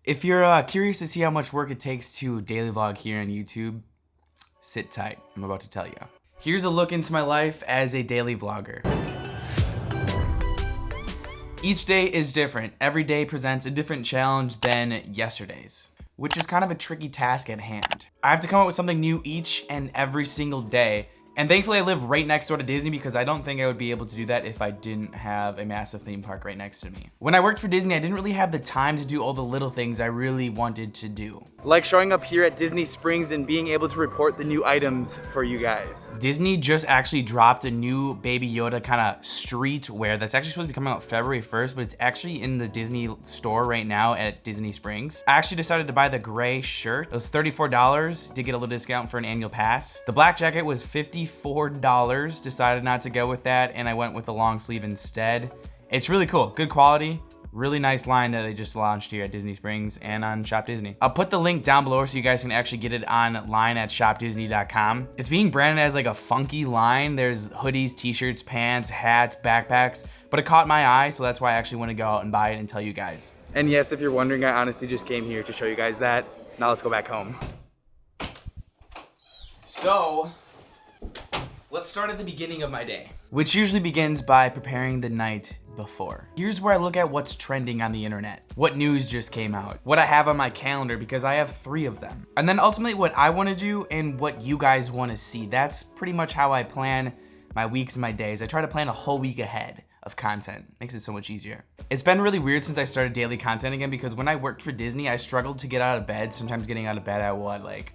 If you're curious to see how much work it takes to daily vlog here on YouTube, sit tight, I'm about to tell you. Here's a look into my life as a daily vlogger. Each day is different. Every day presents a different challenge than yesterday's, which is kind of a tricky task at hand. I have to come up with something new each and every single day. And thankfully I live right next door to Disney because I don't think I would be able to do that if I didn't have a massive theme park right next to me. When I worked for Disney, I didn't really have the time to do all the little things I really wanted to do. Like showing up here at Disney Springs and being able to report the new items for you guys. Disney just actually dropped a new Baby Yoda kind of streetwear that's actually supposed to be coming out February 1st, but it's actually in the Disney store right now at Disney Springs. I actually decided to buy the gray shirt. It was $34, did get a little discount for an annual pass. The black jacket was $54, decided not to go with that, and I went with the long sleeve instead. It's really cool, good quality. Really nice line that they just launched here at Disney Springs and on Shop Disney. I'll put the link down below so you guys can actually get it online at shopdisney.com. It's being branded as like a funky line. There's hoodies, t-shirts, pants, hats, backpacks, but it caught my eye, so that's why I actually want to go out and buy it and tell you guys. And yes, if you're wondering, I honestly just came here to show you guys that. Now let's go back home. So, let's start at the beginning of my day, which usually begins by preparing the night before. Here's where I look at what's trending on the internet, what news just came out, what I have on my calendar, because I have 3 of them. And then ultimately what I want to do and what you guys want to see. That's pretty much how I plan my weeks and my days. I try to plan a whole week ahead of content. Makes it so much easier. It's been really weird since I started daily content again, because when I worked for Disney, I struggled to get out of bed, sometimes getting out of bed at what, like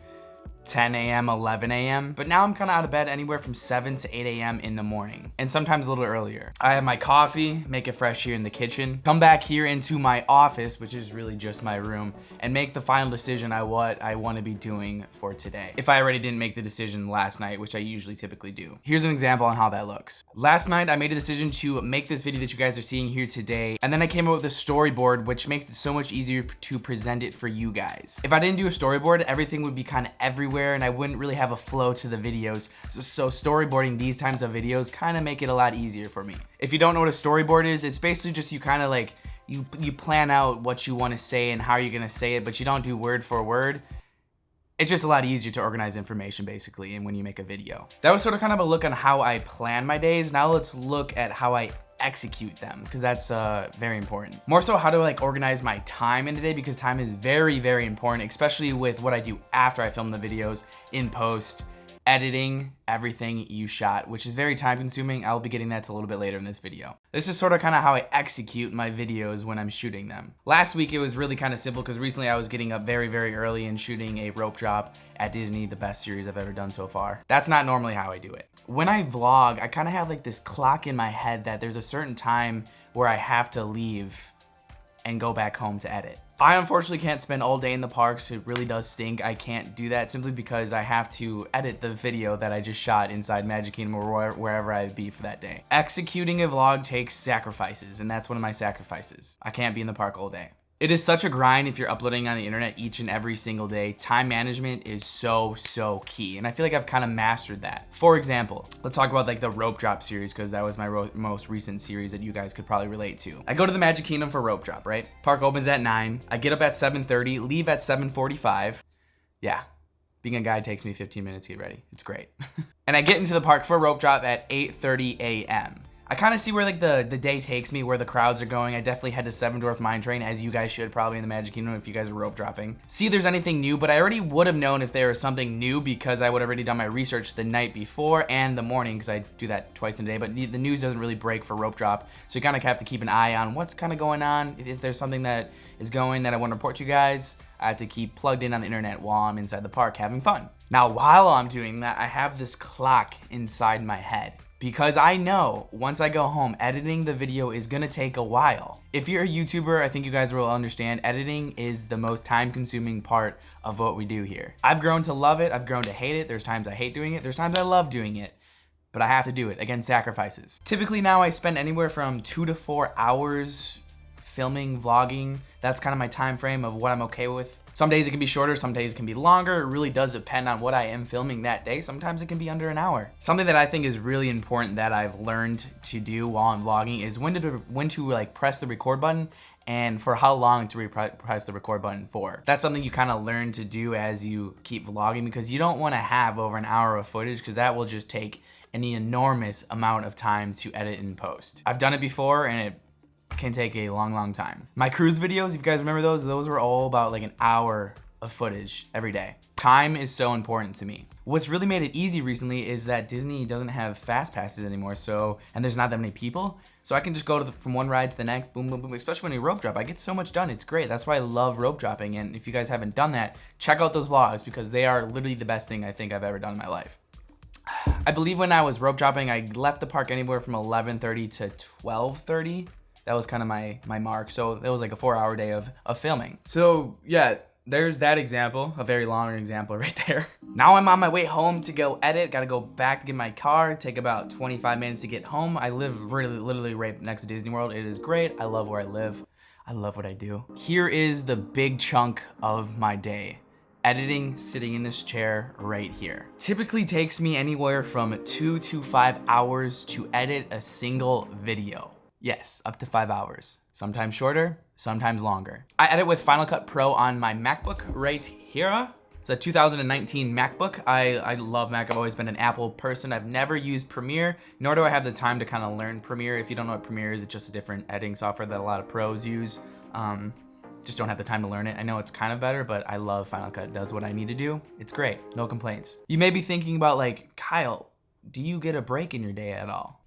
10 a.m., 11 a.m. But now I'm kind of out of bed anywhere from 7 to 8 a.m. in the morning, and sometimes a little earlier. I have my coffee, make it fresh here in the kitchen, come back here into my office, which is really just my room, and make the final decision on what I want to be doing for today. If I already didn't make the decision last night, which I usually typically do. Here's an example on how that looks. Last night, I made a decision to make this video that you guys are seeing here today, and then I came up with a storyboard, which makes it so much easier to present it for you guys. If I didn't do a storyboard, everything would be kind of everywhere, and I wouldn't really have a flow to the videos. So storyboarding these types of videos kind of make it a lot easier for me. If you don't know what a storyboard is, it's basically just you kind of like, you plan out what you want to say and how you're going to say it, but you don't do word for word. It's just a lot easier to organize information basically, and when you make a video. That was sort of kind of a look on how I plan my days. Now let's look at how I execute them, because that's very important. More so how to like organize my time in the day, because time is very, very important, especially with what I do after I film the videos, in post, editing everything you shot, which is very time consuming. I'll be getting that to a little bit later in this video. This is sort of kind of how I execute my videos when I'm shooting them. Last week it was really kind of simple because recently I was getting up very, very early and shooting a rope drop at Disney, the best series I've ever done so far. That's not normally how I do it. When I vlog, I kind of have like this clock in my head that there's a certain time where I have to leave and go back home to edit. I unfortunately can't spend all day in the parks. It really does stink. I can't do that simply because I have to edit the video that I just shot inside Magic Kingdom or wherever I'd be for that day. Executing a vlog takes sacrifices, and that's one of my sacrifices. I can't be in the park all day. It is such a grind if you're uploading on the internet each and every single day. Time management is so key, and I feel like I've kind of mastered that. For example, let's talk about like the rope drop series, because that was my most recent series that you guys could probably relate to. I go to the Magic Kingdom for rope drop, right? Park opens at 9. I get up at 7:30, leave at 7:45. Yeah, being a guide takes me 15 minutes to get ready. It's great. And I get into the park for rope drop at 8:30 a.m. I kind of see where like the day takes me, where the crowds are going. I definitely head to Seven Dwarf Mine Train, as you guys should probably in the Magic Kingdom if you guys are rope dropping. See if there's anything new, but I already would have known if there was something new because I would have already done my research the night before and the morning, because I do that twice in a day, but the news doesn't really break for rope drop, so you kind of have to keep an eye on what's kind of going on. If there's something that is going that I want to report to you guys, I have to keep plugged in on the internet while I'm inside the park having fun. Now, while I'm doing that, I have this clock inside my head, because I know once I go home, editing the video is gonna take a while. If you're a YouTuber, I think you guys will understand editing is the most time-consuming part of what we do here. I've grown to love it, I've grown to hate it. There's times I hate doing it, there's times I love doing it, but I have to do it. Again, sacrifices. Typically now I spend anywhere from 2 to 4 hours filming, vlogging. That's kind of my time frame of what I'm okay with. Some days it can be shorter, some days it can be longer. It really does depend on what I am filming that day. Sometimes it can be under an hour. Something that I think is really important that I've learned to do while I'm vlogging is when to like press the record button and for how long to press the record button for. That's something you kind of learn to do as you keep vlogging, because you don't want to have over an hour of footage, because that will just take an enormous amount of time to edit and post. I've done it before and it can take a long time. My cruise videos, if you guys remember those were all about like an hour of footage every day. Time is so important to me. What's really made it easy recently is that Disney doesn't have fast passes anymore, and there's not that many people, so I can just go from one ride to the next, boom, boom, boom. Especially when you rope drop, I get so much done. It's great. That's why I love rope dropping. And if you guys haven't done that, check out those vlogs, because they are literally the best thing I think I've ever done in my life. I believe when I was rope dropping, I left the park anywhere from 11:30 to 12:30. That was kind of my mark. So it was like a 4-hour day of filming. So yeah, there's that example, a very long example right there. Now I'm on my way home to go edit. Gotta go back to get my car. Take about 25 minutes to get home. I live literally right next to Disney World. It is great. I love where I live. I love what I do. Here is the big chunk of my day. Editing, sitting in this chair right here. Typically takes me anywhere from 2 to 5 hours to edit a single video. Yes, up to 5 hours. Sometimes shorter, sometimes longer. I edit with Final Cut Pro on my MacBook right here. It's a 2019 MacBook. I love Mac. I've always been an Apple person. I've never used Premiere, nor do I have the time to kind of learn Premiere. If you don't know what Premiere is, it's just a different editing software that a lot of pros use. Just don't have the time to learn it. I know it's kind of better, but I love Final Cut. It does what I need to do. It's great, no complaints. You may be thinking about like, Kyle, do you get a break in your day at all?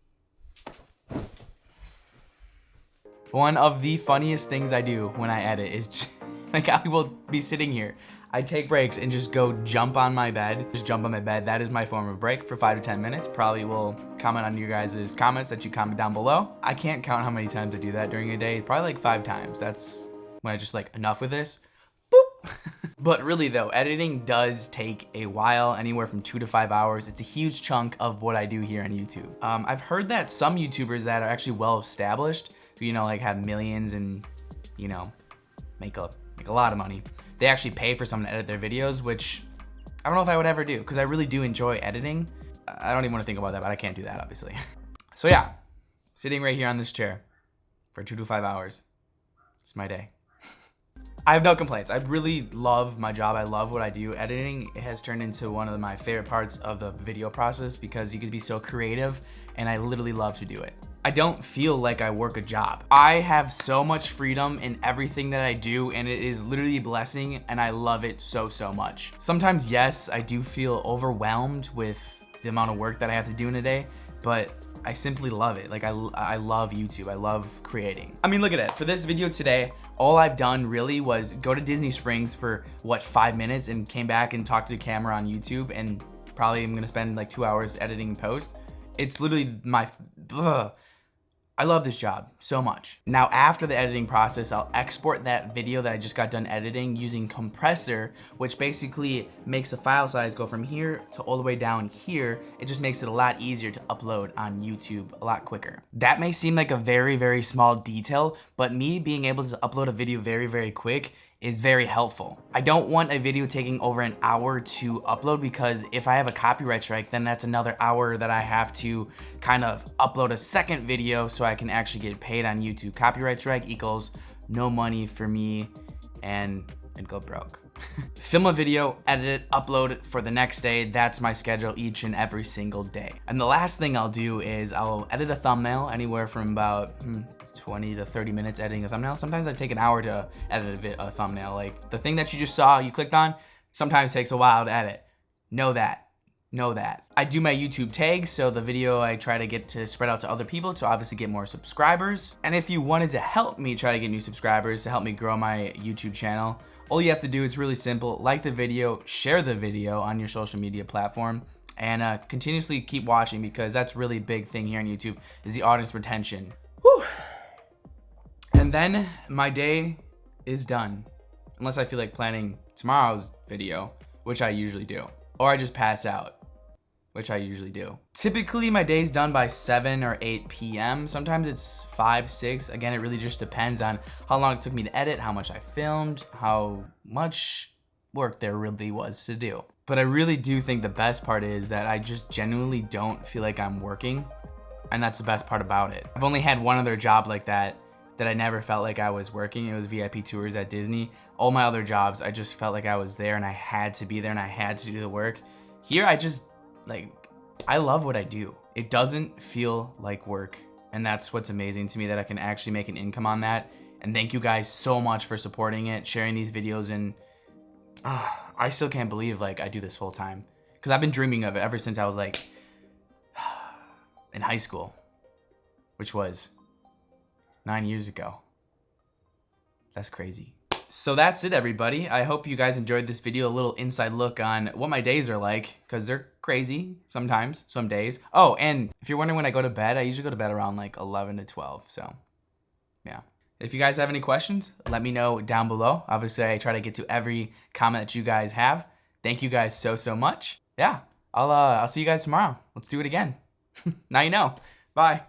One of the funniest things I do when I edit is just, like, I will be sitting here. I take breaks and just go jump on my bed. Just jump on my bed. That is my form of break for 5 to 10 minutes. Probably will comment on your guys' comments that you comment down below. I can't count how many times I do that during a day. Probably like 5 times. That's when I just like, enough with this. Boop. But really though, editing does take a while, anywhere from 2 to 5 hours. It's a huge chunk of what I do here on YouTube. I've heard that some YouTubers that are actually well established, who, you know, like have millions and, you know, make a lot of money, they actually pay for someone to edit their videos, which I don't know if I would ever do, because I really do enjoy editing. I don't even want to think about that, but I can't do that, obviously. So yeah, sitting right here on this chair for 2 to 5 hours. It's my day. I have no complaints. I really love my job. I love what I do. Editing has turned into one of my favorite parts of the video process, because you can be so creative, and I literally love to do it. I don't feel like I work a job. I have so much freedom in everything that I do, and it is literally a blessing, and I love it so much. Sometimes, yes, I do feel overwhelmed with the amount of work that I have to do in a day, but I simply love it. Like, I love YouTube. I love creating. I mean, look at it. For this video today, all I've done really was go to Disney Springs for, what, 5 minutes, and came back and talked to the camera on YouTube, and probably I'm gonna spend like 2 hours editing and post. It's literally I love this job so much. Now, after the editing process, I'll export that video that I just got done editing using Compressor, which basically makes the file size go from here to all the way down here. It just makes it a lot easier to upload on YouTube a lot quicker. That may seem like a very small detail, but me being able to upload a video very quick is very helpful. I don't want a video taking over an hour to upload, because if I have a copyright strike, then that's another hour that I have to kind of upload a second video so I can actually get paid on YouTube. Copyright strike equals no money for me, and I'd go broke. Film a video, edit it, upload it for the next day. That's my schedule each and every single day. And the last thing I'll do is I'll edit a thumbnail, anywhere from about 20 to 30 minutes editing a thumbnail. Sometimes I take an hour to edit a thumbnail. Like the thing that you just saw, you clicked on, sometimes takes a while to edit. Know that. I do my YouTube tags, so the video I try to get to spread out to other people to obviously get more subscribers. And if you wanted to help me try to get new subscribers, to help me grow my YouTube channel, all you have to do is really simple. Like the video, share the video on your social media platform, and continuously keep watching, because that's really a big thing here on YouTube, is the audience retention. Whew. And then my day is done, unless I feel like planning tomorrow's video, which I usually do, or I just pass out, which I usually do. Typically my day's done by 7 or 8 p.m. Sometimes it's 5, 6. Again, it really just depends on how long it took me to edit, how much I filmed, how much work there really was to do. But I really do think the best part is that I just genuinely don't feel like I'm working, and that's the best part about it. I've only had one other job like that, that I never felt like I was working. It was VIP tours at Disney. All my other jobs, I just felt like I was there and I had to be there and I had to do the work. Here, I just, like, I love what I do. It doesn't feel like work. And that's what's amazing to me, that I can actually make an income on that. And thank you guys so much for supporting it, sharing these videos, and I still can't believe like I do this full time, because I've been dreaming of it ever since I was like in high school, which was 9 years ago. That's crazy. So that's it, everybody. I hope you guys enjoyed this video, a little inside look on what my days are like, because they're crazy sometimes, some days. Oh, and if you're wondering when I go to bed, I usually go to bed around like 11 to 12, so yeah. If you guys have any questions, let me know down below. Obviously, I try to get to every comment that you guys have. Thank you guys so much. Yeah, I'll see you guys tomorrow. Let's do it again. Now you know. Bye.